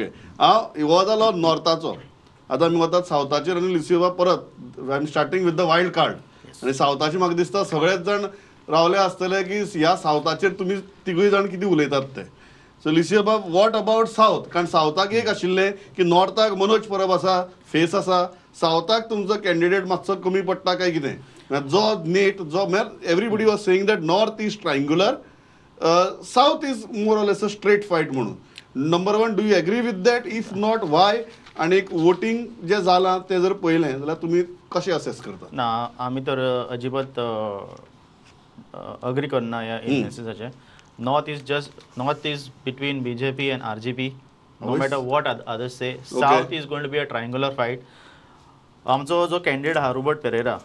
हो जालो नॉर्थाचो. आतां आमी वतात सावथाचेर आनी लिसिवा परत I am starting with the wild card. आनी सावथाचे म्हाका दिसता सगळेच जाण रावले आसतले की ह्या सावथाचेर तुमी तिगूय जाण कितें उलयतात ते. सो लिसिवा वॉट अबाउट सावथ? कारण सावथाक एक आशिल्लें की नॉर्थाक मनोज परब आसा, फेस आसा, सावथाक तुमचो कॅन्डिडेट मातसो कमी पडटा काय कितें? जो नेट जो म्हळ्यार everybody was saying that north is triangular, south is more or less a straight fight म्हणून. Number one, do you agree with that? If not why? आणि एक वोटिंग जे जालां ते जर पळयलें जाल्यार तुमी कशें असेस करता? ना आमी तर अजिबात अग्री करना ह्या एनालिसिसाचेर. North is between BJP and RGP. No matter what others say, South is going to be a triangular fight. आमचो जो कॅन्डिडेट आहा Robert Pereira,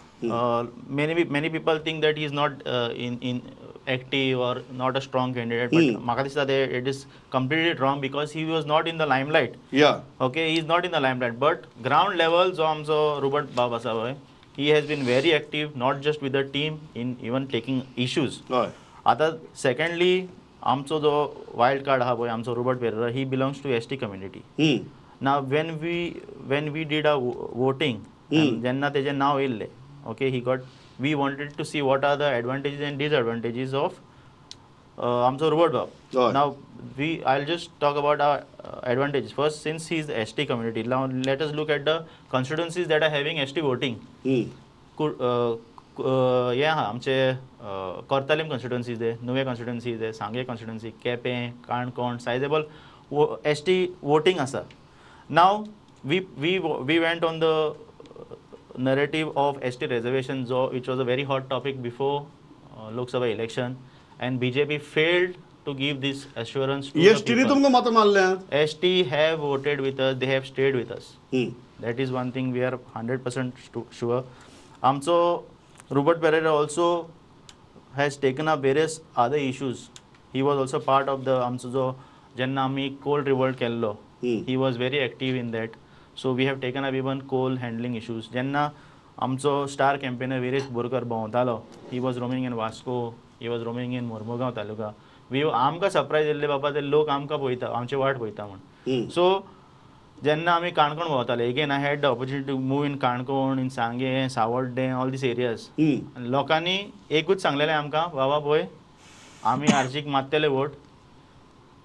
many people think that he is not in active or not a strong candidate, but म्हाका दिसता that it is completely wrong because he was not in the limelight. Okay, he is not in the limelight, but ground level जो आमचो Robert बाब आसा पळय, he has been very active, not just with the team, in even taking issues. आता secondly आमचो जो wild card आहा पळय आमचो Robert Pereira, he belongs to ST community. Now when we did a voting, जेन्ना तेजें नाव येयल्लें, okay, we wanted to see what are the advantages and disadvantages of आमचो Robert बाब. Now I'll just talk about our advantages first. Since he is the ST community, now let us look at the constituencies that are having ST voting. हे आहा आमचे Curtorim constituency दे, Nuvem constituency दे, Sanguem constituency, Quepem, Canacona, sizeable ST voting आसा. Now we went on the narrative of ST reservation, which was a very hot topic before Lok Sabha election, and BJP failed to give this assurance to the people. ST have voted with us, they have stayed with us. That is one thing we are 100% sure. Amso Robert Pereira also has taken up various other issues. He was also part of the amso jo jenna ami coal revolt kello. He was very active in that. So we have taken up even coal handling issues. Jenna amso star campaigner Viresh Borkar bhavtalo. He was roaming in Vasco. He was roaming in Mormugaon taluka. We आमकां surprise दिल्ले बाबा ते लोक आमकां पळयता, आमची वाट पळयता म्हण. सो जेन्ना आमी काणकोण भोंवताले, again I had the opportunity to move in Canacona, in Sanguem, Sanvordem, all these areas. लोकांनी एकूच सांगलेलें आमकां, बाबा पळय आमी आरजीक मारतले वोट,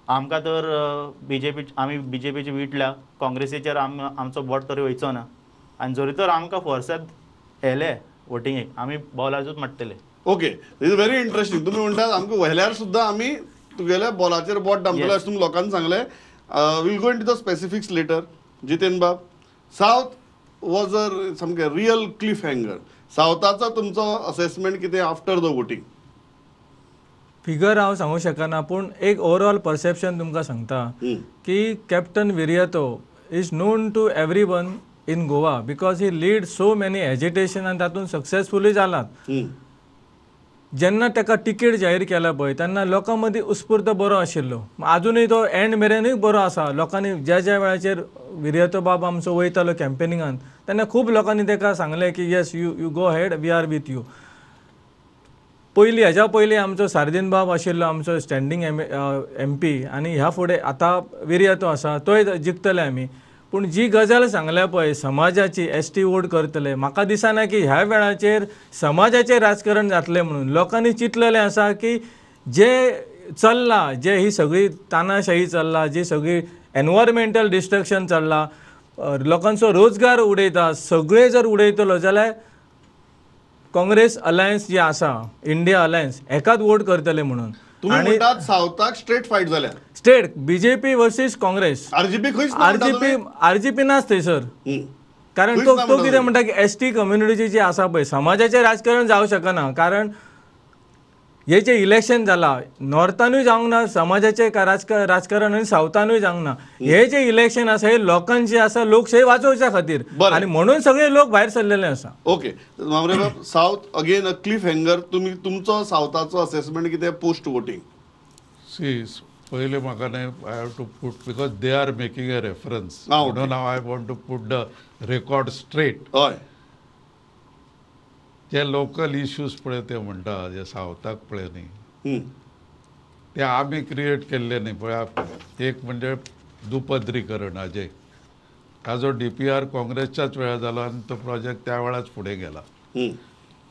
आमकां तर आमी BJPची विटल्या, काँग्रेसीचेर आमचो बोट तरी वयचो ना, आनी जरी तर आमकां फोर्सात येले वोटिंगेक, आमी बॉलाचूच मारतले. Okay, this is very interesting. तुम्ही म्हणटात आमकां व्हेल्यार सुद्दां आमी तुगेल्या बॉलाचेर बोट दामतले अशें तुमी लोकांनी सांगलें. Will go into the specifics later. Jiten Bab, South was a सामकें रियल क्लिफ हँगर. सावथाचो तुमचो असेसमेंट कितें आफ्टर द वोटिंग? फिगर हांव सांगूंक शकना, पूण एक ओवरऑल परसेप्शन तुमकां सांगता की captain Viriato is known to every one in Goa because he lead so many agitation आनी तातूंत सक्सेसफुली जालात. जेन्ना ताका तिकेट जाहीर केला पळय तेन्ना लोकां मदीं उत्स्फूर्त बरो आशिल्लो. आजुनूय तो एंड मेरेनूय बरो आसा. लोकांनी ज्या ज्या वेळाचेर विरियतो बाब आमचो वयतालो कॅम्पेनिंगान तेन्ना खूब लोकांनी ताका सांगलें की yes you go head, we are with you. पयलीं हेज्या पयलीं आमचो सार्दीन बाब आशिल्लो आमचो स्टँडींग MP, आनी ह्या फुडें आतां विरियतो आसा, तोय जिखतले आमी. पूण जी गजाल सांगल्या पळय समाजाची, ST वोट करतले, म्हाका दिसना की ह्या वेळाचेर समाजाचें राजकारण जातलें म्हणून. लोकांनी चिंतलेलें आसा की जे चल्लां, जे ही सगळी तानाशाही चल्ला, जी सगळी एनवायरमेंटल डिस्ट्रक्शन चल्लां, लोकांचो रोजगार उडयता, सगळे जर उडयतलो जाल्यार काँग्रेस अलायन्स जी आसा, इंडिया अलायन्स, हेकाच वोट करतले म्हणून. तुम्ही म्हणटात सावथाक स्ट्रेट फायट जाल्या. State BJP versus Congress. RGP नाच थंयसर. कारण तो कितें म्हणटा की ST कम्युनिटीची जी आसा पळय, समाजाचें राजकारण जावंक शकना. कारण हे जे इलेक्शन जाला नॉर्थानूय जावंक ना समाजाचें राजकारण, आनी सावथानूय जावंक ना. हे जे इलेक्शन आसा हे लोकांचे आसा, लोकशाही वाचोवच्या खातीर, आनी म्हणून सगळे लोक भायर सरलेले आसा. Okay, South again a cliffhanger. तुम्ही तुमचो सावथाचो असेसमेंट कितें पोस्ट वोटिंग? सी पहिले म्हाका न्हय, I have to put because they are making a reference. म्हणून हांव I want to put the record straight. हय, जे लोकल इश्यूज पळय ते म्हणटा, जे सावथाक पळय न्ही, ते आमी क्रिएट केल्ले न्ही. पळय एक म्हणजे दुपदरीकरण हाजे ताजो DPR काँग्रेसच्याच वेळा जालो आनी तो प्रोजेक्ट त्या वेळाच फुडें गेला.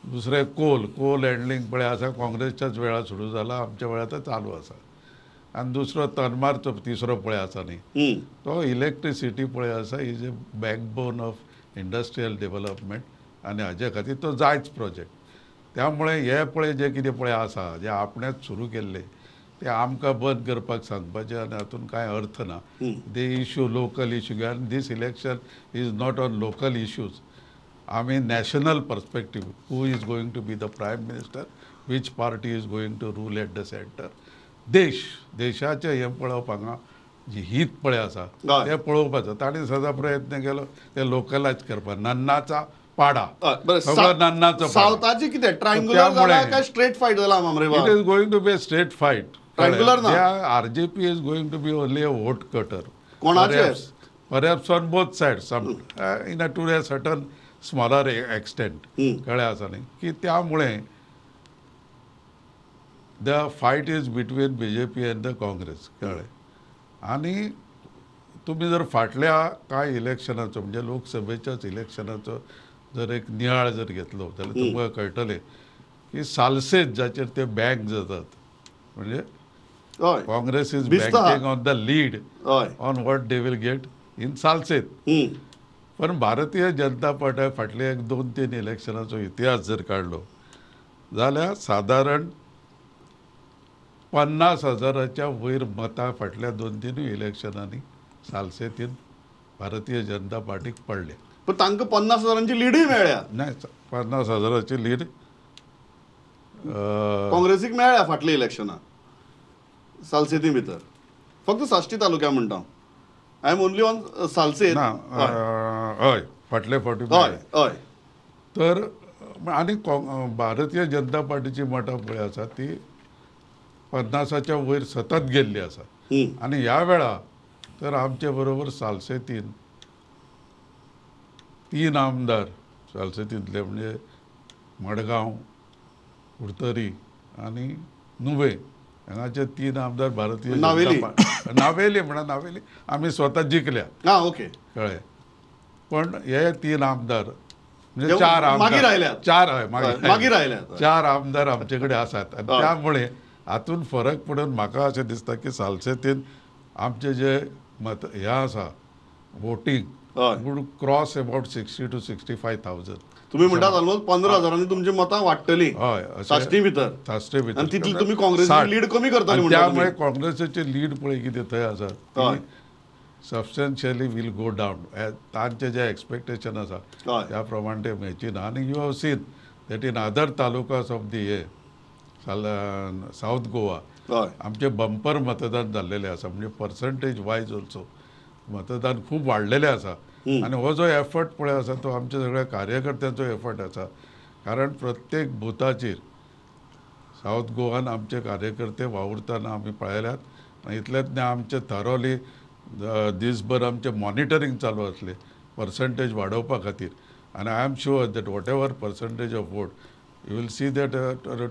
दुसरें कोल हँडलिंग पळय आसा काँग्रेसच्याच वेळा सुरू जाला, आमच्या वेळा तो चालू आसा. आनी दुसरो तनमारचो तिसरो पळय आसा न्ही तो इलेक्ट्रिसिटी पळय आसा is a backbone of industrial development आनी हाजे खातीर तो जायच प्रोजेक्ट. त्यामुळे हे पळय जे कितें पळय आसा जे आपणेच सुरू केल्ले ते आमकां बंद करपाक सांगपाचें आनी हातून कांय अर्थ ना. दे इश्यू लोकल इश्यू आनी this election is not on local issues. आमी national perspective who is going to be the prime minister, which party is going to rule at the centre. देशाचें हें पळोवप हांगा जी हीत पळय आसा तें पळोवपाचो. ताणें सदां प्रयत्न केलो ते लोकलायज करपाक. नन्नाचा पाडा सगळो नन्नाचो सावथाची कितें ट्रायंगुलर जाला काय स्ट्रेट फायट जाला Mamre it is going to be a straight fight. Triangular ना. RJP is going to be only a vote cutter. कोणाचे perhaps on both sides, some to a certain smaller extent. कळ्ळें आसा न्ही की त्यामुळे the fight is between BJP end the Congress. कळ्ळें. आनी तुम्ही जर फाटल्या कांय इलेक्शनाचो म्हणजे लोकसभेच्याच इलेक्शनाचो जर एक नियाळ जर घेतलो जाल्यार तुमकां कळटलें की सालसेत जाचेर ते बँक जातात म्हणजे Congress is banking on the lead on what they will get in Salcete. पण भारतीय जनता पार्टी फाटले एक 2-3 इलेक्शनाचो इतिहास जर काडलो जाल्यार सादारण 50,000च्या वयर मतां फाटल्या 2-3 इलेक्शनांनी सालसेतीन भारतीय जनता पार्टीक पडले. पण तांकां 50,000ची लीडय मेळ्ळ्या. नाही 50,000ची लीड काँग्रेसीक मेळ्ळ्या फाटल्या इलेक्शनाक सालसेती भितर. फक्त साश्टी तालुक्या म्हणटा I am only on Salcete. ना हय फाटले फावटी हय. तर आनी भारतीय जनता पार्टीची मतां पळय आसा ती 50च्या वयर सतत गेल्ली आसा. आनी ह्या वेळा तर आमचे बरोबर सालसेतीन 3 आमदार सालसेतींतले म्हणजे मडगांव, कुडतरी आनी नुवें हांगाचे 3 आमदार भारतीय नावेली नावेली आमी स्वता जिखल्या. ओके. कळ्ळें. पण हे 3 आमदार म्हणजे 4 आमदार मागीर आयल्यात. 4 मागीर आयल्यात. 4 आमदार आमचे कडेन आसात आनी त्यामुळे हातून फरक पडून म्हाका अशें दिसता की सालसेतीन आमचे जे मत हे आसा voting would cross about 60,000 to 65,000. तुम्ही म्हणटात ऑलमोस्ट 15,000 तुमची मतां वाडटली साश्टी भितर. साश्टी भितर आनी तितली तुम्ही काँग्रेसीची लीड कमी करतली म्हणटा. त्यामुळे काँग्रेसीची लीड पळय कितें थंय आसा ती सबस्टन्शियली वील गो डावन. तांचे जे एक्सपेक्टेशन आसा त्या प्रमाणे ते मेळची ना. आनी you have seen that in other talukas of the हे साऊथ गोवा आमचे बंपर मतदान जाल्लेले आसा. म्हणजे पर्संटेज वायज ऑल्सो मतदान खूब वाडलेलें आसा. आनी हो जो एफर्ट पळय आसा तो आमच्या सगळ्या कार्यकर्त्यांचो एफर्ट आसा. कारण प्रत्येक बुथाचेर साऊथ गोवान आमचे कार्यकर्ते वावुरतना आमी पळयल्यात. इतलेंच न्ही आमचे थरोली दिसभर आमचे मॉनिटरींग चालू आसलें पर्संटेज वाडोवपा खातीर. आनी I am sure that what ever percentage of vote you will see that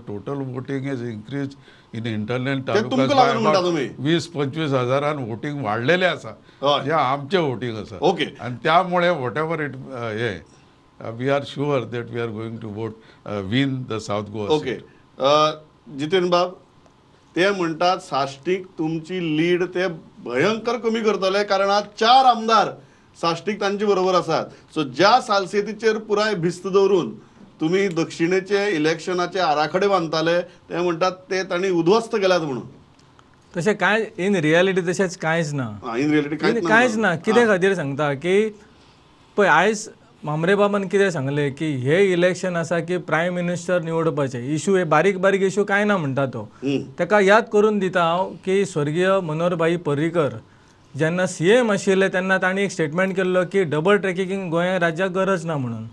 total voting has increased in internal talukas by about 20-25 हजारान वोटिंग वाडलेले आसा जे आमचे वोटिंग आसा. आनी त्यामुळे वॉट एवर इट हे we are sure that we are going to vote win the South Goa. Okay. Jiten Bab ते म्हणटात साश्टीक तुमची लीड ते भयंकर कमी करतले कारण आज 4 आमदार साश्टीक तांचे बरोबर आसात. सो ज्या सालसेतीचेर पुराय भिस्त दवरून तुम्ही दक्षिणेचे इलेक्शनाचे आराखडे बांदताले ते म्हणटात ते तांणी उद्ध्वस्त केल्यात म्हणून. तशें कांय इन रियलिटी तशेंच कांयच ना. इन रियलिटी कांयच ना. कित्या खातीर सांगता की पळय आयज मामरे बाबान कितें सांगलें की हे इलेक्शन आसा की प्रायम मिनिस्टर निवडपाचे इश्यू हे बारीक बारीक इश्यू कांय ना म्हणटा तो. ताका याद करून दिता हांव की स्वर्गीय मनोहरभाई पर्रीकर जेन्ना CM आशिल्ले तेन्ना तांणी एक स्टेटमेंट केल्लो की डबल ट्रॅकिंग गोंया राज्याक गरज ना म्हणून.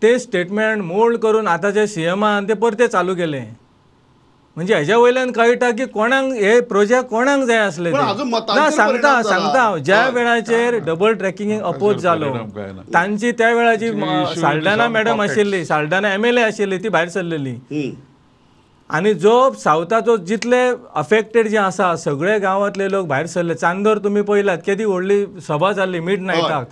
ते स्टेटमेंट मोल्ड करून आतांचे CMन ते परते चालू केले. म्हणजे हेज्या वयल्यान कळटा की कोणाक हे प्रोजेक्ट कोणाक जाय आसले ना. सांगता ज्या वेळाचेर डबल ट्रॅकिंग अपोज जालो तांची त्या वेळाची साल्ढाणा मॅडम आशिल्ली, साल्ढाणा MLA आशिल्ली ती भायर सरलेली. आणि जो सावथाचो जितले अफेक्टेड जे आसा सगळे गांवांतले लोक भायर सरले. चांदोर तुम्ही पळयलात केदी व्हडली सभा जाल्ली मिड नायटाक.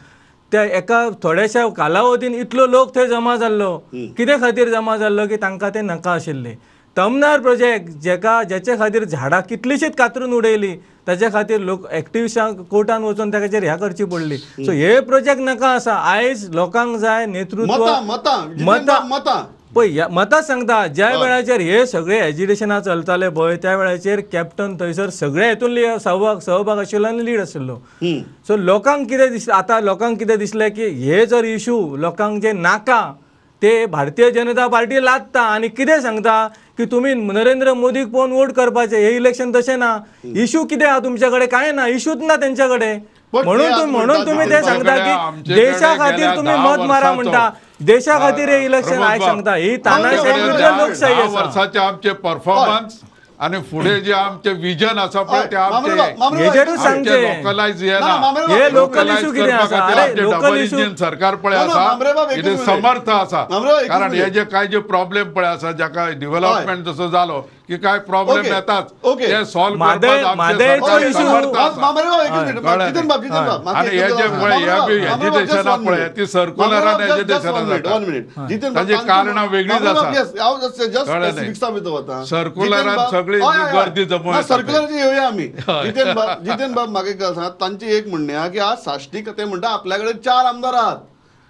त्या एका थोड्याशा कालावधीन इतलो लोक थंय जमा जाल्लो. कित्या खातीर जमा जाल्लो की तांकां ते नाका आशिल्ले. तमनार प्रोजेक्ट जेचे खातीर झाडां कितलीशीच कातरून उडयली ताचे खातीर लोक एक्टिविस्टांक कोर्टान वचून ताचेर ह्या करची पडली. सो हे प्रोजेक्ट नाका आसा. आयज लोकांक जाय नेतृत्व पळय मतां सांगता. ज्या वेळाचेर हे सगळे एजिटेशनां चलताले पळय त्या वेळाचेर कॅप्टन थंयसर सगळे हेतून सहभाग आशिल्लो आनी लीड आशिल्लो. सो लोकांक कितें दिसलें आतां लोकांक कितें दिसलें की हे जर इशू लोकांक जे नाका ते भारतीय जनता पार्टी लादता आनी कितें सांगता की तुम्ही नरेंद्र मोदीक पळोवन वोट करपाचे. हे इलेक्शन तशें ना. इशू कितें आहा तुमच्या कडेन कांय ना. इशूच ना तेंच्या कडेन. म्हणून तुम्ही ते सांगता की देशा खातीर तुम्ही मत मारा म्हणटा. देशा खातीर हे इलेक्शन आयज सांगता ही तानाशाही विरुद्ध लोकशाही आसा. वर्साचे आमचे परफॉर्मन्स आणि फुडें जे आमचे विजन आसा पळय ते आमचे हेजेरूच सांगचे. लोकलायज येना. हे लोकल इशू कितें आसा. अरे लोकल इशू सरकार पळय आसा कितें समर्थ आसा. कारण हे जे काय जे प्रॉब्लेम पळय आसा जाका डेव्हलपमेंट जसो जालो की काय प्रॉब्लेम येतात ते सॉल्व करपाक आमचे सरकार समर्थ आसा. आणि हे जे पळय हे एज्युकेशना पळय ती सर्क्युलरान एज्युकेशना जाता ताची कारणां वेगळीच आसा. सर्क्युलरान सगळी गर्दी जमून सर्क्युलरची येऊया आम्ही. जितेन बाब म्हाका एक सांग. तांची एक म्हणणे की आज साश्टीक ते म्हणटा आपल्याकडे 4 आमदार आहात.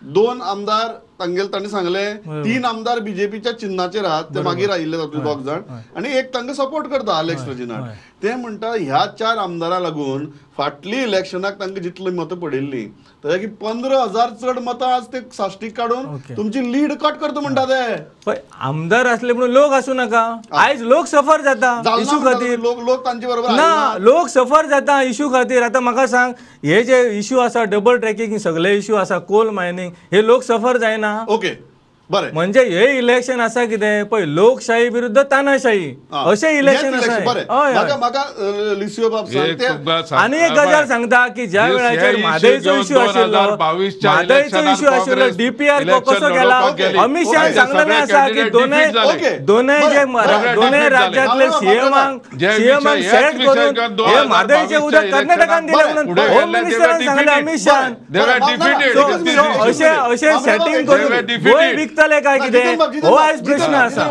2 आमदार तांणी सांगले 3 आमदार बीजेपीच्या चिन्हाचेर आहात. ते मागीर आयिल्ले जातले 2 जाण आणि एक तांकां सपोर्ट करता अलेक्स रजिनाड. ते म्हणटा ह्या 4 आमदारां लागून फाटली इलेक्शनाक तांकां जितली मतां पडिल्ली ताच्या की 15,000 चड मतां आज ते साश्टीक काडून तुमची लीड कट करता म्हणटा ते. पळय आमदार असले म्हणून लोक आसूं नाका. आयज लोक सफर जाता इशू खातीर. लोक तांचे बरोबर ना लोक सफर जाता इशू खातीर. आतां म्हाका सांग हे जे इशू आसा डबल ट्रॅकिंग सगळे इशू आसा कोल मायनिंग हे लोक सफर जायना. ओके बरें. म्हणजे हे इलेक्शन आसा कितें पळय लोकशाही विरुद्ध तानाशाही अशें इलेक्शन आसा. म्हाका लिसिओ बाब सांगते आनी एक गजाल सांगता की ज्या वेळाचेर म्हादयचो इशू आशिल्लो डीपीआर कसो गेला अमित शाह सांगलेलें आसा की दोनूय राज्यांतले सीएमांक सेट करून हे म्हादयचें उदक कर्नाटकान दिलें म्हणून होम मिनिस्टरान सांगलें अमित शाह. अशें सेटिंग करून गोंय विकतले काय कितें हो आयज प्रश्न आसा.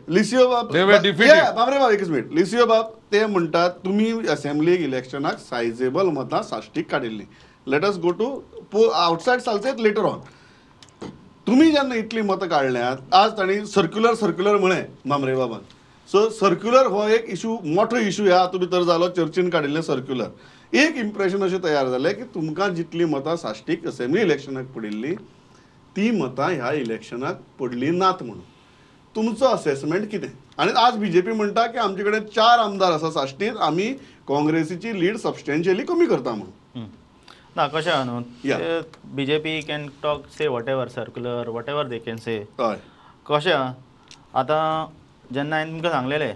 लिसिओ बाब ते म्हणटात तुम्ही असेंब्ली इलेक्शनाक सायजेबल मतां साश्टीक काडिल्ली. Let us go to outside Salcete later on. तुम्ही जेन्ना इतली मतां काडल्यात आज तांणी सर्क्युलर म्हळें मामरे बाबान. सो सर्क्युलर हो एक इशू मोठो इशू ह्या हातूंत भितर जालो चर्चीन काडिल्लें सर्क्युलर. एक इम्प्रेशन अशें तयार जालें की तुमकां जितली मतां साश्टीक असेंब्ली इलेक्शनाक पडिल्ली ती मतां ह्या इलेक्शनाक पडली नात म्हणून तुमचो असेसमेंट कितें. आनी आज बीजेपी म्हणटा की आमचे कडेन 4 आमदार आसा साश्टीत आमी काँग्रेसीची लीड सबस्टेन्शियली कमी करता म्हणून. ना कशें आहा न्हू BJP can talk say what ever circular whatever they can say. हय कशें आहा आतां जेन्ना हांवें तुमकां सांगलेलें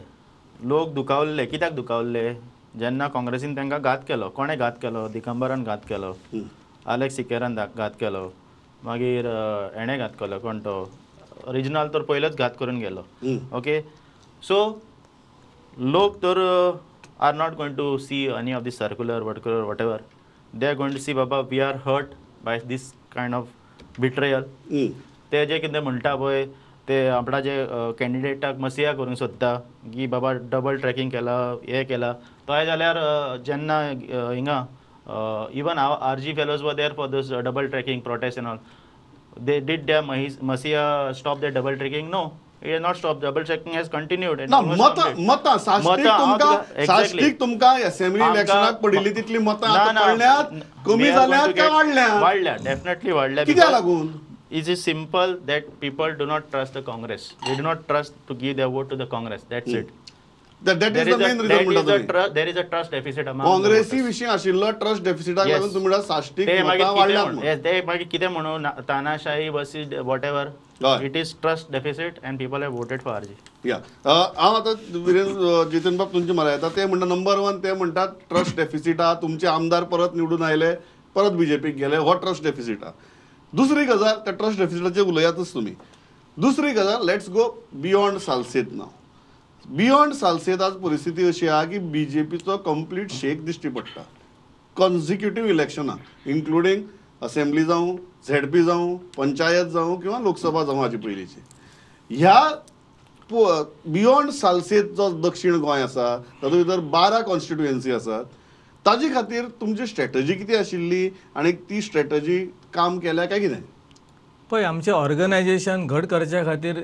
लोक दुखावल्ले कित्याक दुखावल्ले जेन्ना काँग्रेसीन तांकां घात केलो. कोणें घात केलो दिगंबरान घात केलो अलेक्स सिकेरान घात केलो मागीर हेणें घात केलो कोण तो रिजनल तर पयलोच घात करून गेलो. ओके सो लोक तर are not going to see any of these circular whatever they are going to see बाबा we are hurt by this kind of betrayal. ते जे कितें म्हणटा पळय ते आपणा जे कॅन्डिडेटाक मसिया करूंक सोदता की बाबा डबल ट्रॅकिंग केला हे केला तोय जाल्यार जेन्ना हिंगा इवन आरजी फेलोज वर there for this double tracking protest and all they did their Masia stop their double trekking? No, it has not stopped. Double trekking has continued. No, mata साश्टीक तुमका assembly इलेक्शनाक पडिल्ली तितली मतां पडल्यात कमी जाल्यात काय वाडल्यात? वाडल्यात, definitely वाडल्यात. कित्याक लागून? It is simple that people do not trust the Congress. They do not trust to give their vote to the Congress. That's it. That is the main reason म्हणटा. There is a trust deficit among काँग्रेसी विशीं आशिल्लो trust डेफिसिटाक लागून तुमी म्हणटा साश्टीक मतां वाडल्यात. ते मागीर कितें म्हणून तानाशाही versus whatever it is trust deficit and people have voted for RG. हांव आतां जितेन बाब तुमचे म्हळ्यार येता ते म्हणटा नंबर 1 ते म्हणटात ट्रस्ट डेफिसीट आहा तुमचे आमदार परत निवडून आयले परत बीजेपीक गेले हो ट्रस्ट डेफिसीट आहा. दुसरी गजाल त्या ट्रस्ट डेफिसिटाचेर उलयातच तुमी. दुसरी गजाल, let's go beyond Salcete now. Beyond Salcete आज परिस्थिती अशी आहा की बीजेपीचो कंप्लीट शेक दिश्टी पडटा कॉन्झिक्युटीव इलेक्शनां, इन्क्लुडींग असेंब्ली जावं, झेडपी जावं, पंचायत जावं किंवा लोकसभा जावं हाजे पयलींची. ह्या बियॉन्ड सालसेत जो दक्षिण गोंय आसा तातूंत भितर 12 कॉन्स्टिट्युएन्सी आसात. ताजे खातीर तुमची स्ट्रॅटजी कितें आशिल्ली आनी ती स्ट्रॅटजी काम केल्या काय कितें? पळय, आमचें ऑर्गनायझेशन घट करच्या खातीर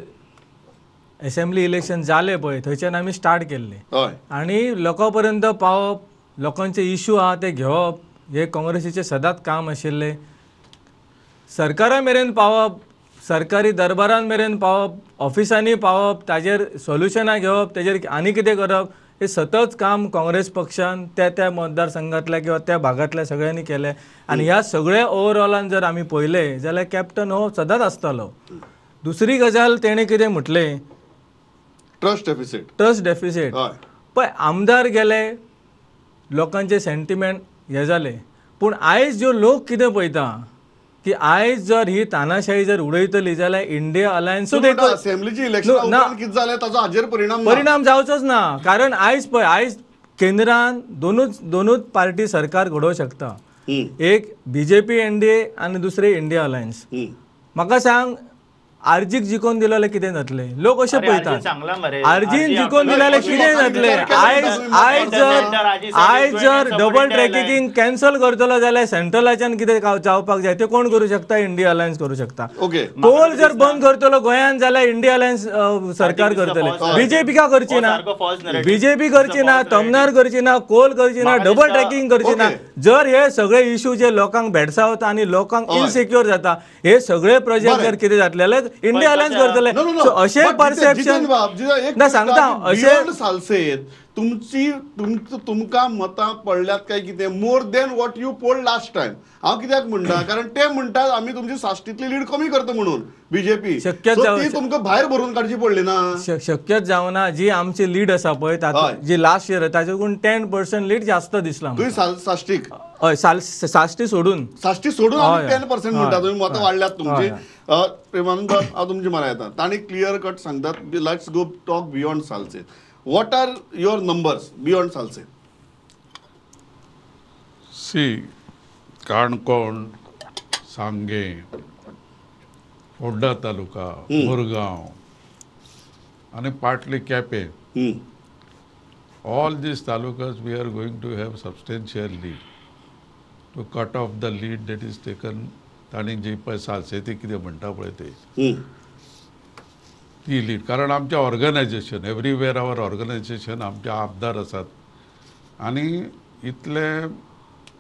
असेंब्ली इलेक्शन जालें पळय, थंयच्यान आमी स्टार्ट केल्लें. हय, आनी लोकां पर्यंत पावप, लोकांचे इश्यू आहा ते घेवप, हे काँग्रेसीचें सदांच काम आशिल्लें. सरकारा मेरेन पावप, सरकारी दरबारां मेरेन पावप, ऑफिसांनी पावप, ताजेर सोल्युशनां घेवप, ताजेर आनी कितें करप, हे सतत काम काँग्रेस पक्षान त्या मतदारसंघातल्या किंवा त्या भागातल्या सगळ्यांनी केलें. आनी ह्या सगळ्या ओवरऑलान जर आमी पळयलें जाल्यार कॅप्टन हो सदांच आसतालो. दुसरी गजाल तेणें कितें म्हटलें, ट्रस्ट डेफिसीट. Trust deficit. हय, पळय, आमदार गेले, लोकांचे सेंटिमेंट हे जाले, पूण आयज ज्यो लोक कितें पळयता की आयज जर ही तानाशाही जर उडयतली जाल्यार इंडिया अलायन्सूच एक असेंब्लीची इलेक्शन कितें जालें ताचो हाजेर परिणाम जावचोच ना. कारण आयज पळय, आयज केंद्रान दोनूच पार्टी सरकार घडोवंक शकता. एक बीजेपी एनडीए आनी दुसरे इंडिया अलायन्स. म्हाका सांग, आर्जीक जिखोवन दिलो जाल्यार कितें जातलें? लोक अशें पळयतात, आर्जीन जिखोवन दिलो जाल्यार कितें जातलें? आयज जर डबल ट्रॅकिंग कॅन्सल करतलो जाल्यार सेंट्रलाच्यान कितें जावपाक जाय तें कोण करूं शकता? इंडिया अलायन्स करूं शकता. कोल जर बंद करतलो गोंयांत जाल्यार इंडिया अलायन्स सरकार करतले. बीजेपी का करची ना? बीजेपी करची ना, तमनार करची ना, कोल करची ना, डबल ट्रॅकिंग करची ना. जर हे सगळे इश्यू जे लोकांक भेडसावता आनी लोकांक इनसिक्युअर जाता, हे सगळे प्रोजेक्ट जर कितें जातले जाल्यार इंडिया अलायन्स करतले. सो अशे परसेप्शन ना सांगता अशे सालसेत तुमकां मतां पडल्यात काय कितें more than what you polled last time? हांव कित्याक म्हणटा, कारण ते म्हणटात आमी तुमची साश्टीतली लीड कमी करता म्हणून बीजेपी. ती तुमकां भायर भरून काडची पडली ना? शक्यच जावना. जी आमची लीड आसा पळय, जी लास्ट इयर ताच्याकून 10% लीड जास्त दिसला. तुवें साश्टीक हय, साश्टी सोडून आमी 10% म्हणटा. तुमी मतां वाडल्यात तुमची. प्रेमानंद, हांव तुमची म्हऱ्या येता. तांणी क्लियर कट सांगतात, let's go talk beyond Salcete. What are your numbers beyond Salse? See, Canacona, सांगे, फोंडा तालुका, मुरगांव आणि partly Quepem. All these talukas we are going to have substantial lead to cut off the lead that is taken. ताणी जी पळय सालसेती कितें म्हणटा पळय ते ती लीड. कारण आमचें ऑर्गनायझेशन एवरीवेर आवर ऑर्गनायझेशन आमचे आमदार आसात आनी इतलें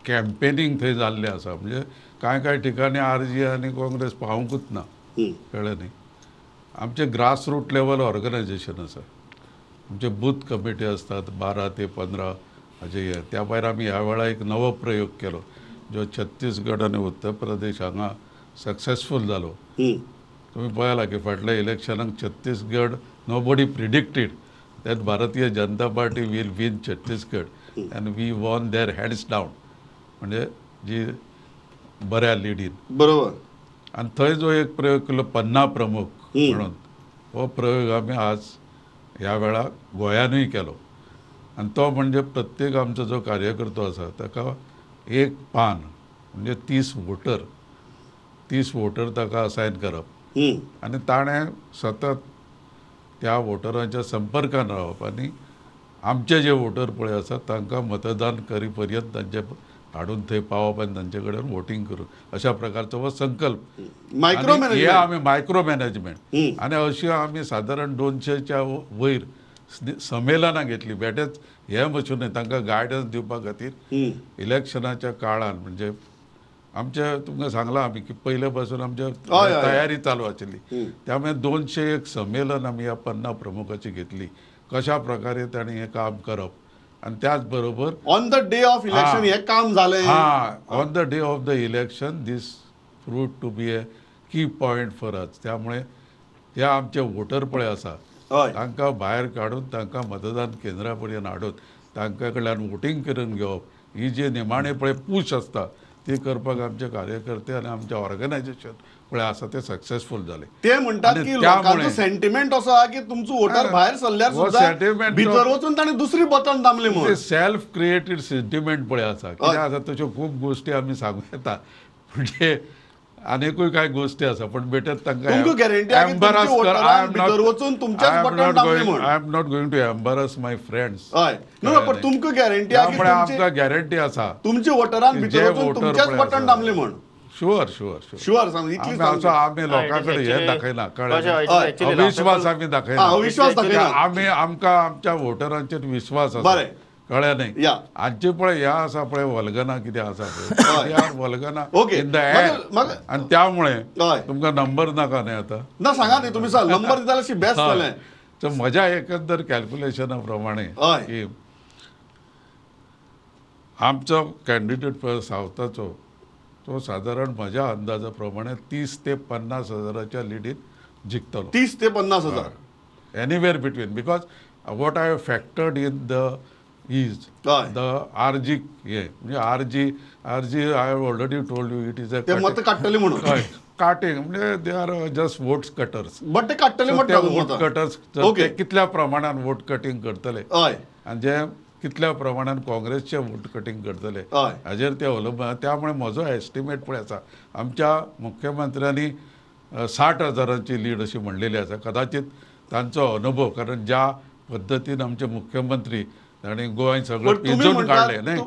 कॅम्पेनींग थंय जाल्लें आसा. म्हणजे कांय ठिकाणी आरजी आनी काँग्रेस पावूंकूच ना, कळ्ळें न्ही. आमचें ग्रास रूट लेवल ऑर्गनायझेशन आसा. आमचे बूथ कमिटी असतात 12 ते 15 हाजे हे. त्या भायर आमी ह्या वेळा एक नवो प्रयोग केलो जो छत्तीसगड आनी उत्तर प्रदेश हांगा सक्सेसफूल जालो. तुम्ही पळयला की फाटल्या इलेक्शनाक Chhattisgarh nobody predicted that Bharatiya Janata Party will win Chhattisgarh and we won there hands down, म्हणजे जी बऱ्या लिडीन. बरोबर. आणि थंय जो एक प्रयोग केलो पन्ना प्रमुख म्हणून, हो प्रयोग आमी आज ह्या वेळा गोंयानूय केलो. आणि तो म्हणजे प्रत्येक आमचो जो कार्यकर्तो आसा ताका एक पान म्हणजे 30 वोटर ताका असायन करप आणि ताणें सतत त्या वोटरांच्या संपर्कान रावप आणि आमचे जे वोटर पळय आसात तांकां मतदान करी पर्यंत तांचे हाडून थंय पावप आनी तांचे कडेन वोटींग करून अशा प्रकारचो हो संकल्प. हे आमी मायक्रो मॅनेजमेंट आनी अशी आमी सादारण 200च्या वयर संमेलनां घेतली. बेटेच हे वचून न्हय, तांकां गायडन्स दिवपा खातीर इलेक्शनाच्या काळान म्हणजे आमच्या तुमकां सांगलां आमी की पयले पासून आमच्या तयारी चालू आशिल्ली. त्यामुळे 201 संमेलन आमी ह्या पन्ना प्रमुखाची घेतली, कशा प्रकारे तांणी हें काम करप. आणि त्याच बरोबर on the day of election हे काम जालें. On the day of the election this proved to be a key point for us. त्यामुळे हे आमचे वोटर पळय आसा तांकां भायर काडून तांकां मतदान केंद्रा पर्यंत हाडून तांकां कडल्यान वोटींग करून घेवप, ही जी निमाणे पळय पूश आसता ती करपाक आमचे कार्यकर्ते आनी आमचे ऑर्गनायझेशन पळय आसा ते सक्सेसफुल जाले. ते म्हणतात आणि की त्यामुळे- लोकांचो सेंटिमेंट असो हा की तुमचो वोटर भायर सरल्यार हो सुद्धा sentiment भितर वचून ताणी दुसरी बटन दामले ते म्हणून. सेल्फ क्रिएटेड सेंटिमेंट पळय आसा. कितें आसा तश्यो खूब गोश्टी आमी सांगूं येता, म्हणजे आनीकूय कांय गोश्टी आसा, पण बेटर तुमकां guarantee आहा की तुमच्या वोटरांक भितर वचून तुमचेच button दामले म्हूण. I am not going to embarrass my friends. हय नो पण तुमकां गॅरंटी आहा की त्यामुळे तुमचे आमकां गॅरंटी आसा. तुमचे वोटरांक जे भितर वचून voter तुमचेच पळय बटन आसा. दामले म्हूण. शुअर शुअर शुअर शुअर सांग इतली आमी सांग. असो आमी लोकां कडेन हे दाखयना, कळ्ळें? actually अविश्वास आमी हा, दाखयना. अविश्वास दाखयना. आमी आमकां आमच्या वोटरांचेर विश्वास आसा. बरें. कळ्ळें न्ही? या. हांचे पळय हे आसा पळय वल्गना कितें आसा हय. पळय वल्गना ओके. इन द एअर, म्हाका- आनी त्यामुळे हय. तुमकां नंबर नाका न्ही आतां. ना सांगा न्ही तुमी सांग नंबर दिता जाल्यार बेस्ट जालें. तर म्हज्या एकंदर कॅल्क्युलेशना प्रमाणे हय. की आमचो कॅन्डिडेट पळय सावथाचो तो सादारण म्हज्या अंदाजा प्रमाणे 30 ते 50 हजाराच्या लिडीन जिखतलो. 30 ते 50,000. Anywhere between, because what I factored in the is हय. द आरजी हे म्हणजे RG I have already told you it is ते मत काडटले म्हणून. काटिंग म्हणजे they are just votes cutters. But ते काडटले ते म्हणटा वोट कटर्स ओके. कितल्या प्रमाणात वोट कटिंग करतले हय. आणि जे कितल्या प्रमाणात काँग्रेसचे वोट कटिंग करतले हय. हाजेर ते अवलंबून. त्यामुळे म्हजो एस्टिमेट पळय आसा, आमच्या मुख्यमंत्र्यांनी 60 हजारांची लीड अशी म्हणलेली आसा. कदाचित तांचो अनुभव, कारण ज्या पद्दतीन आमचे मुख्यमंत्री तांणी गोंय सगळं पण तुम्ही पिंजून म्हणटा काडले न्ही.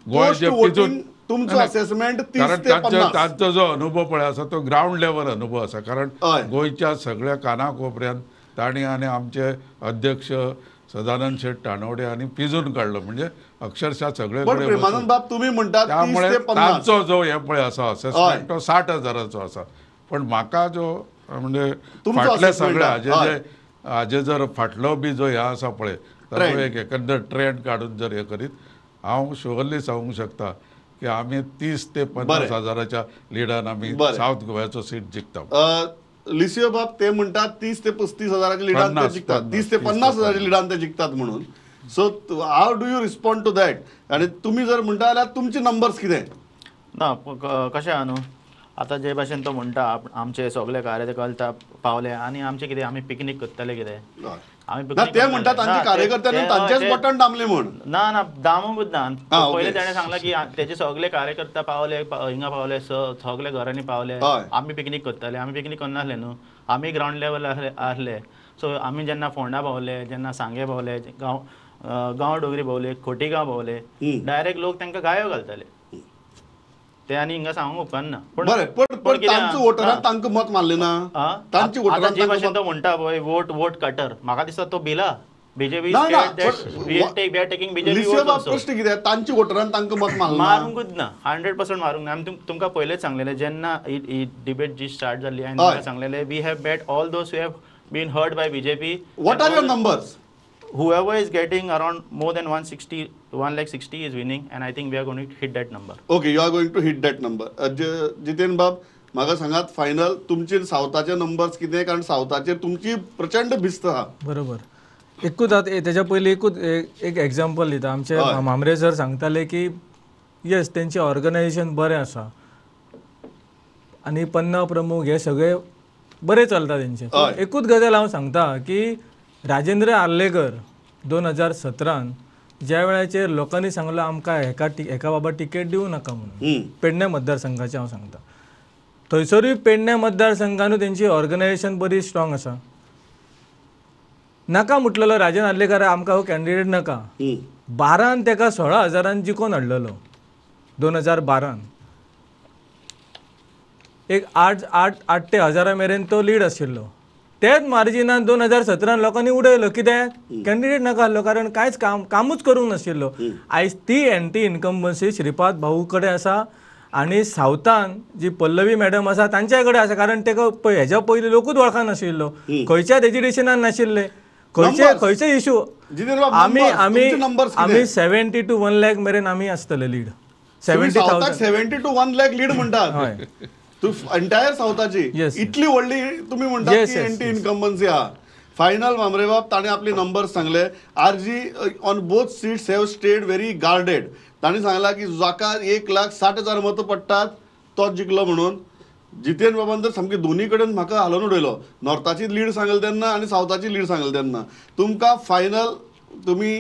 गोंय पोस्ट जे वोटिंग तुमचो असेसमेंट 30 कारण ते 50. तांचो जो अनुभव पळय आसा तो ग्राउंड लेवल अनुभव आसा. कारण हय. गोंयच्या सगळ्या कानाकोपऱ्यांत तांणी आनी आमचे अध्यक्ष सदानंद शेट टाणवडे हांणी पिंजून काडलो, म्हणजे अक्षरशः सगळे पण कडेन प्रेमानंद वचून. बाब तुम्ही म्हणटात 30 त्यामुळे ते 50. तांचो जो हे पळय आसा हय. असेसमेंट तो 60 हजाराचो आसा. पण म्हाका जो म्हणजे तुमचो फाटले assessment सगळे हय. हाजे जर फाटलो बी जो हे आसा पळय ताचो Trend. एक एकंदर ट्रेंड काडून जर हे करीत, हांव शुअरली सांगूंक शकता की आमी 30 ते 50 बरें. हजाराच्या लिडान आमी बरें. South गोव्याचो seat जिखता. लिसिओ बाब ते म्हणतात 30 ते 35 हजाराच्या लिडान ते 50, जिंकतात. 50, 30 ते 50 हजाराच्या लिडान ते जिंकतात म्हणून. So how do you respond to that? आणि तुम्ही जर म्हणता जाल्यार तुमचे नंबर्स कितें? ना कशें आहा न्हू, आतां जे भाशेन तो म्हणटा आमचे सगळे कार्यकर्ते पावले आनी आमचे कितें आमी पिकनीक करतले कितें आमी ना ते म्हणतात तांचे कार्यकर्त्यांनी तांचेच बटन दामले म्हूण. ना ना दामूंकूच ना. ओके. पयलीं ताणें सांगलां की तेजे सगळे कार्यकर्ते पावले हिंगा पावले सगळे घरांनी पावले हय. आमी पिकनीक करतले. आमी पिकनीक करनासले न्हू, आमी ग्राउंड लेवल आसले. सो आमी जेन्ना फोंडा पावले, जेन्ना सांगे पावले, गांव डोगरी पावले, खोतीगांव पावले, डायरेक्ट लोक तांकां गायो घालताले. ते आनी हिंगा सांगूंक उपकारना. बरें पण तांचो वोटरांक तांकां मत मारले ना. तांची आतां वोटरांक जे तांकां भाशेन मत- तो म्हणटा पळय वोट कटर, म्हाका दिसता तो भिला. बीजेपी ना, ना, वी आर टेकिंग बीजेपी लिसिओ बाब प्रश्न कितें? तांची वोटरांक तांकां मत मारले ना. मारूंकूच ना, 100% मारूंक ना. आमी तुमकां पयलेंच सांगलेलें जेन्ना ही डिबेट जी स्टार्ट जाल्ली हांवें हय. तुमकां सांगलेलें we have bat all those who have been heard by BJP. What are your numbers? Whoever is getting around more than 160 is winning, and I think we are going to hit that number. Okay, you are going to hit that number. Jiten Bab म्हाका सांगात final तुमचे सावथाचे numbers कितें? कारण सावथाचेर तुमची प्रचंड भिस्त आहा. बरोबर. एकूच आतां तेच्या पयलीं एक एग्जाम्पल दिता. आमचे हय. मामरे सर सांगताले की येस तेंचे ऑर्गनायझेशन बरें आसा आनी पन्ना प्रमुख हे सगळे बरे चलता तेंचे. हय. एकूच गजाल हांव सांगता की राजेंद्र आर्लेकर 2017 ज्या वेळाचेर लोकांनी सांगलो आमकां हेका बाबा टिकेट दिवं नाका म्हणून, पेडणे मतदारसंघाचें हांव सांगता, थंयसरूय पेडणे मतदारसंघानूय तेंची ऑर्गनायझेशन बरी स्ट्रॉंग आसा. नाका म्हटलेलो राजन आर्लेकर आमकां हो कॅन्डिडेट नाका. 12 तेका 16 हजारान जिखोवन हाडलेलो 2012. एक 8 ते 1000 मेरेन तो लीड आशिल्लो. तेच मार्जिनान 2017 लोकांनी उडयलो. कित्याक? कॅन्डिडेट नाका आसलो, कारण कांयच कामूच करूंक नाशिल्लो. आयज ती एंटी इनकम्बन्सी श्रीपाद भाऊ कडेन आसा आनी सावथान जी पल्लवी मॅडम आसा तांच्या कडेन आसा. कारण तेका हेज्या पयलीं लोकूच वळखनाशिल्लो, खंयच्याच एज्युकेशनान नाशिल्ले, खंयचे इशू. जितेन बाब आमी numbers, आमी तुमचे numbers आमी कितें? 70 to 1 lakh मेरेन आमी आसतले लीड. 70,000 70,000 70 to 1 lakh लीड म्हणतात. हय. तू एंटायर सावथाची Yes. इतली व्हडली तुम्ही म्हणतात Yes, की yes, एंटी yes. इनकम्बन्सी आहा. फायनल मामरे बाब ताणे आपले नंबर्स सांगले. RG on both seats have stayed very guarded. तांणी सांगला की जाका 1,60,000 मतां पडटात तोच जिखलो म्हणून. जितेंद्र बाबान तर सामकें दोनी कडेन म्हाका हालोवन उडयलो. नॉर्थाची लीड सांगले तेन्ना आनी सावथाची लीड सांगले तेन्ना. तुमकां फायनल तुमी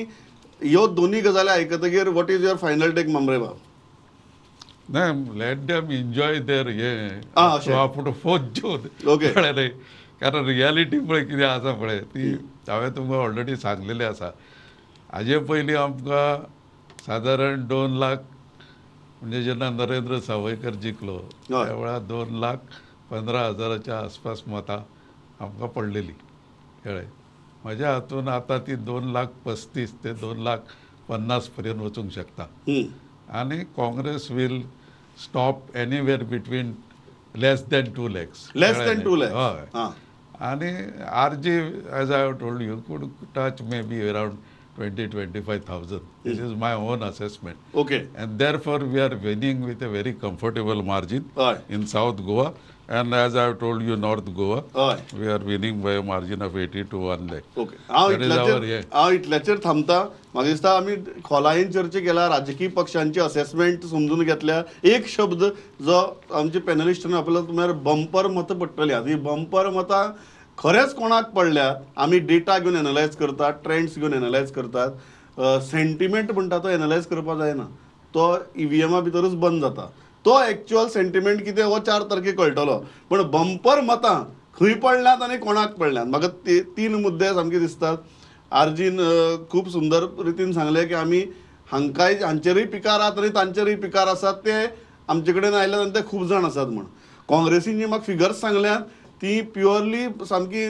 ह्यो दोनी गजाली आयकतकीर what is your final take मामरे बाब? नाही, लेट देम एन्जॉय देर हे अशें. आपूण फोजून Okay. कळ्ळें न्ही. कारण रियालिटी पळय कितें आसा पळय ती हांवें तुमकां ऑलरेडी सांगलेली आसा. हाजे पयलीं आमकां सादारण 2 लाख म्हणजे जेन्ना नरेंद्र सावयकर जिखलो त्या वेळार 2,15,000 आसपास मतां आमकां पडलेली कळ्ळें. म्हज्या हातून आतां ती 2,35,000 ते 2,50,000 पर्यंत वचूंक शकता. आणि Congress will stop anywhere between less than 2 lakhs. Less than 2 lakhs. हय. हां. आणि RG as I have told you could touch maybe around 20,000-25,000. This is my own assessment. ओके. And therefore we are winning with a very comfortable margin हय. in South Goa. And as I have told you, North Goa, हय. we are winning by a margin of 80 to 1 lakh. Okay. हांव That is our इतल्याचेर थांबता. म्हाका दिसता आमी खोलायेन चर्चा केल्या, राजकीय पक्षांची असेसमेंट समजून घेतल्या. एक शब्द जो आमचे पॅनलिस्टांनी वापरला म्हळ्यार बंपर मतां पडटली. ही बंपर मतां खरेंच कोणाक पडल्यात आमी डेटा घेवन एनालायज करतात, ट्रेंड्स घेवन एनालायज करतात. सेंटिमेंट म्हणटा तो एनालायज करपाक जायना. तो ईव्हीएमा भितरूच बंद जाता. तो एक्च्युअल सेंटिमेंट कितें हो 4 तारखेक कळटलो. पण बंपर मतां खंय पडल्यात आनी कोणाक पडल्यात म्हाका 3 मुद्दे सामके दिसतात. आरजीन खूब सुंदर रितीन सांगले की आमी हांचेरूय पिकार आसात आनी तांचेरूय पिकार आसात. ते आमचे कडेन आयल्यात आनी ते खूब जाण आसात म्हण. काँग्रेसीन जी म्हाका फिगर्स सांगल्यात ती प्युअरली सामकी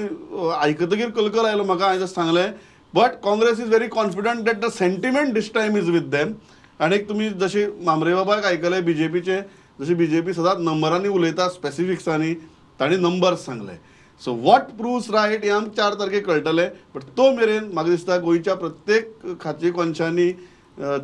आयकतकीर कलकल आयलो म्हाका. हांवें जस्ट सांगलें but Congress is very confident that the sentiment this time is with them. आनी तुमी जशे मामरे बाबाक आयकले बीजेपीचे, जशे बीजेपी सदांच नंबरांनी उलयता स्पेसिफिक्सांनी, तांणी नंबर्स सांगले. सो वॉट प्रूव्स रायट हें आमकां 4 तारखेक कळटलें. बट तो मेरेन म्हाका दिसता गोंयच्या प्रत्येक खाचे कोनशांनी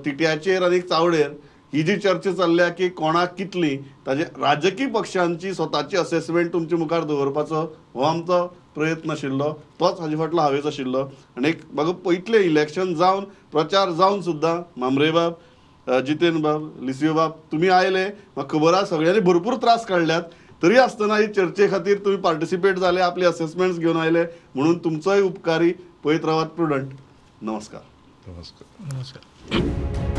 तिट्याचेर आनी चावडेर ही जी चर्चा चल्ल्या की कोणाक कितली, ताजे राजकीय पक्षांची स्वताची असेसमेंट तुमचे मुखार दवरपाचो हो आमचो प्रयत्न आशिल्लो. तोच हाजे फाटलो हावेस आशिल्लो. आनी म्हाका पयतलें इलेक्शन जावन प्रचार जावन सुद्दां मामरे बाब, जितेंद्र बाब, लिसियो बाब तुमी आयले. म्हाका खबर आसा सगळ्यांनी भरपूर त्रास काडल्यात. तरी आसतना ही चर्चे खातीर तुमी पार्टिसिपेट जाले, आपले असेसमेंट्स घेवन आयले म्हणून तुमचोय उपकारी. पळयत रावात प्रुडंट. नमस्कार. नमस्कार. नमस्कार.